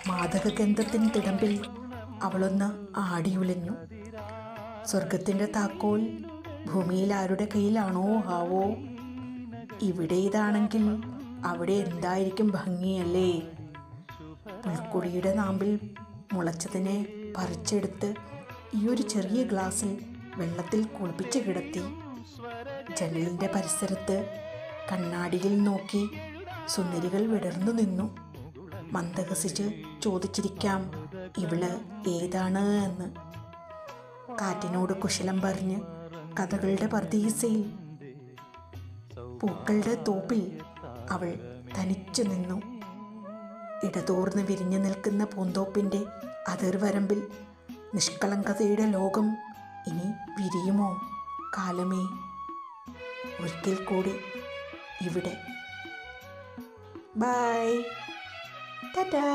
മാദകഗന്ധത്തിൻ തിടമ്പിൽ അവളൊന്ന് ആടിയുലഞ്ഞു. സ്വർഗത്തിൻ്റെ താക്കോൽ ഭൂമിയിൽ ആരുടെ കയ്യിലാണോ ആവോ? ഇവിടെ ഇതാണെങ്കിൽ അവിടെ എന്തായിരിക്കും ഭംഗിയല്ലേ? പുൽക്കൊടിയുടെ നാമ്പിൽ മുളച്ചതിനെ പറിച്ചെടുത്ത് ഈ ഒരു ചെറിയ ഗ്ലാസ്സിൽ വെള്ളത്തിൽ കുളിപ്പിച്ച് കിടത്തി. ജനലിൻ്റെ പരിസരത്ത് കണ്ണാടിയിൽ നോക്കി സുന്ദരികൾ വിടർന്നു നിന്നു. മന്ദഹസിച്ച് ചോദിച്ചിരിക്കാം ഇവള് ഏതാണ് എന്ന്. കാറ്റിനോട് കുശലം പറഞ്ഞ് കഥകളുടെ പർദീസയിൽ പൂക്കളുടെ തോപ്പിൽ അവൾ തനിച്ചു നിന്നു. ഇടതോർന്ന് വിരിഞ്ഞു നിൽക്കുന്ന പൂന്തോപ്പിൻ്റെ അതിർവരമ്പിൽ നിഷ്കളങ്കതയുടെ ലോകം ഇനി വിരിയുമോ കാലമേ? ഒരിക്കൽ കൂടി ഇവിടെ. ബൈ, ടാറ്റാ.